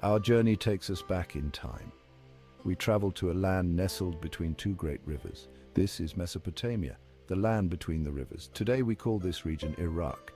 Our journey takes us back in time. We travel to a land nestled between two great rivers. This is Mesopotamia, the land between the rivers. Today we call this region Iraq.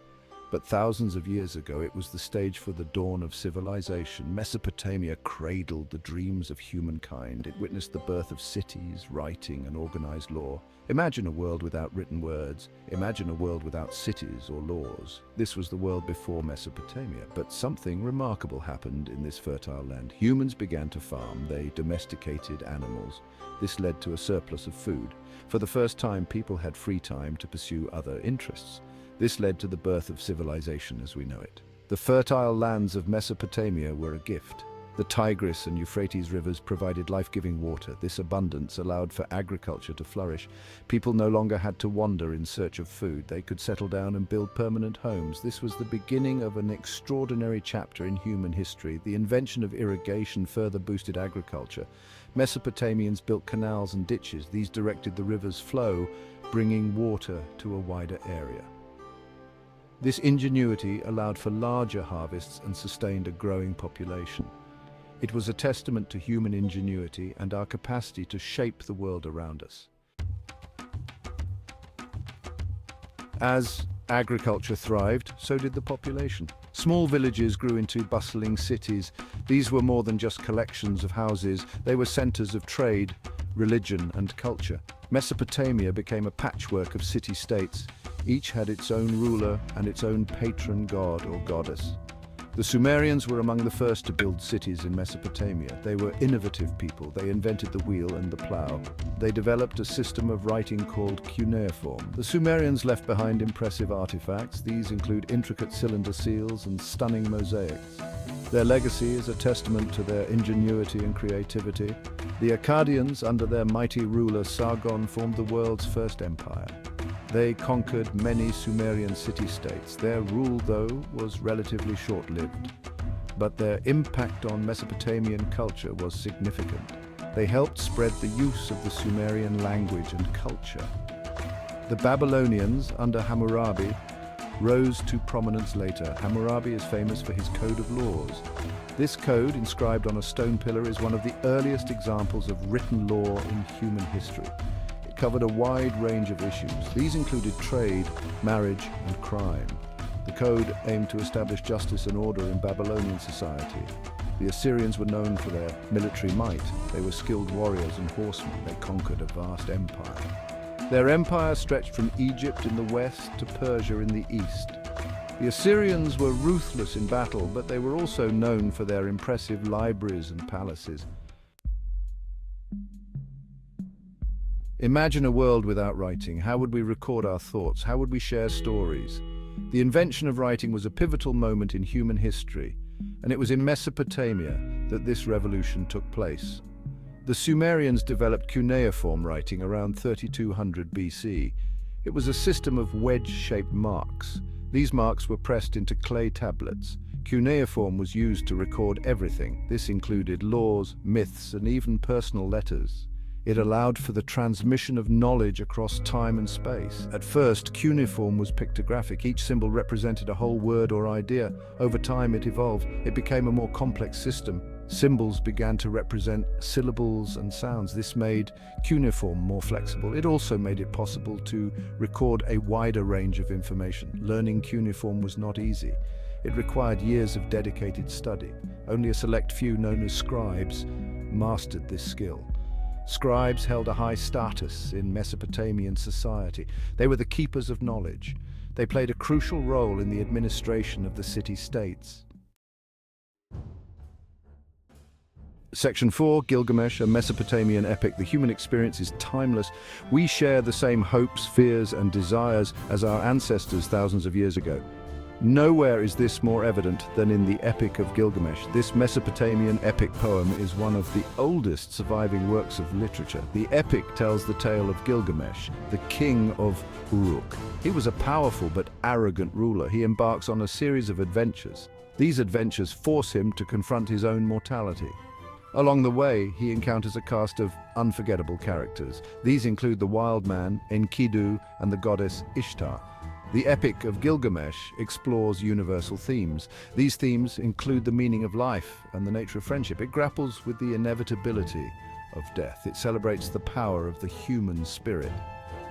But thousands of years ago, it was the stage for the dawn of civilization. Mesopotamia cradled the dreams of humankind. It witnessed the birth of cities, writing, and organized law. Imagine a world without written words. Imagine a world without cities or laws. This was the world before Mesopotamia. But something remarkable happened in this fertile land. Humans began to farm. They domesticated animals. This led to a surplus of food. For the first time, people had free time to pursue other interests. This led to the birth of civilization as we know it. The fertile lands of Mesopotamia were a gift. The Tigris and Euphrates rivers provided life-giving water. This abundance allowed for agriculture to flourish. People no longer had to wander in search of food. They could settle down and build permanent homes. This was the beginning of an extraordinary chapter in human history. The invention of irrigation further boosted agriculture. Mesopotamians built canals and ditches. These directed the river's flow, bringing water to a wider area. This ingenuity allowed for larger harvests and sustained a growing population. It was a testament to human ingenuity and our capacity to shape the world around us. As agriculture thrived, so did the population. Small villages grew into bustling cities. These were more than just collections of houses. They were centers of trade, religion, and culture. Mesopotamia became a patchwork of city-states. Each had its own ruler and its own patron god or goddess. The Sumerians were among the first to build cities in Mesopotamia. They were innovative people. They invented the wheel and the plow. They developed a system of writing called cuneiform. The Sumerians left behind impressive artifacts. These include intricate cylinder seals and stunning mosaics. Their legacy is a testament to their ingenuity and creativity. The Akkadians, under their mighty ruler Sargon, formed the world's first empire. They conquered many Sumerian city-states. Their rule, though, was relatively short-lived. But their impact on Mesopotamian culture was significant. They helped spread the use of the Sumerian language and culture. The Babylonians, under Hammurabi, rose to prominence later. Hammurabi is famous for his Code of Laws. This code, inscribed on a stone pillar, is one of the earliest examples of written law in human history. Covered a wide range of issues. These included trade, marriage, and crime. The code aimed to establish justice and order in Babylonian society. The Assyrians were known for their military might. They were skilled warriors and horsemen. They conquered a vast empire. Their empire stretched from Egypt in the west to Persia in the east. The Assyrians were ruthless in battle, but they were also known for their impressive libraries and palaces. Imagine a world without writing. How would we record our thoughts? How would we share stories? The invention of writing was a pivotal moment in human history, and it was in Mesopotamia that this revolution took place. The Sumerians developed cuneiform writing around 3200 BC. It was a system of wedge-shaped marks. These marks were pressed into clay tablets. Cuneiform was used to record everything. This included laws, myths, and even personal letters. It allowed for the transmission of knowledge across time and space. At first, cuneiform was pictographic. Each symbol represented a whole word or idea. Over time, it evolved. It became a more complex system. Symbols began to represent syllables and sounds. This made cuneiform more flexible. It also made it possible to record a wider range of information. Learning cuneiform was not easy. It required years of dedicated study. Only a select few, known as scribes, mastered this skill. Scribes held a high status in Mesopotamian society. They were the keepers of knowledge. They played a crucial role in the administration of the city-states. Section 4, Gilgamesh, a Mesopotamian epic. The human experience is timeless. We share the same hopes, fears, and desires as our ancestors thousands of years ago. Nowhere is this more evident than in the Epic of Gilgamesh. This Mesopotamian epic poem is one of the oldest surviving works of literature. The epic tells the tale of Gilgamesh, the king of Uruk. He was a powerful but arrogant ruler. He embarks on a series of adventures. These adventures force him to confront his own mortality. Along the way, he encounters a cast of unforgettable characters. These include the wild man, Enkidu, and the goddess Ishtar. The Epic of Gilgamesh explores universal themes. These themes include the meaning of life and the nature of friendship. It grapples with the inevitability of death. It celebrates the power of the human spirit.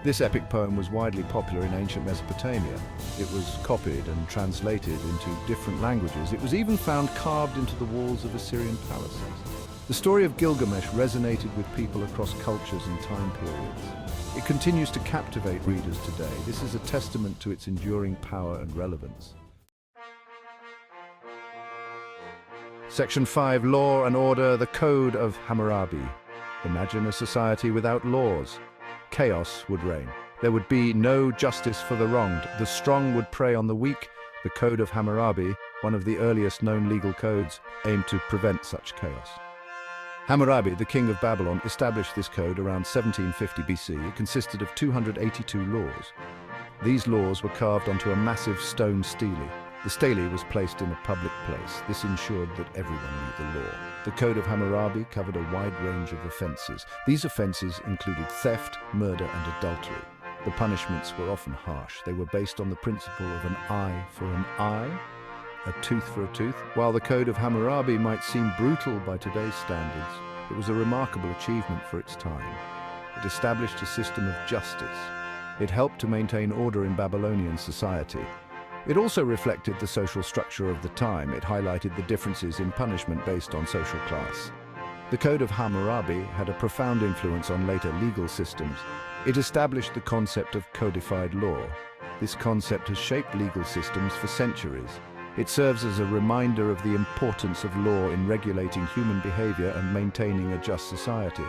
This epic poem was widely popular in ancient Mesopotamia. It was copied and translated into different languages. It was even found carved into the walls of Assyrian palaces. The story of Gilgamesh resonated with people across cultures and time periods. It continues to captivate readers today. This is a testament to its enduring power and relevance. Section 5. Law and Order, the Code of Hammurabi. Imagine a society without laws. Chaos would reign. There would be no justice for the wronged. The strong would prey on the weak. The Code of Hammurabi, one of the earliest known legal codes, aimed to prevent such chaos. Hammurabi, the king of Babylon, established this code around 1750 BC. It consisted of 282 laws. These laws were carved onto a massive stone stele. The stele was placed in a public place. This ensured that everyone knew the law. The Code of Hammurabi covered a wide range of offences. These offences included theft, murder, and adultery. The punishments were often harsh. They were based on the principle of an eye for an eye, a tooth for a tooth. While the Code of Hammurabi might seem brutal by today's standards, it was a remarkable achievement for its time. It established a system of justice. It helped to maintain order in Babylonian society. It also reflected the social structure of the time. It highlighted the differences in punishment based on social class. The Code of Hammurabi had a profound influence on later legal systems. It established the concept of codified law. This concept has shaped legal systems for centuries. It serves as a reminder of the importance of law in regulating human behavior and maintaining a just society.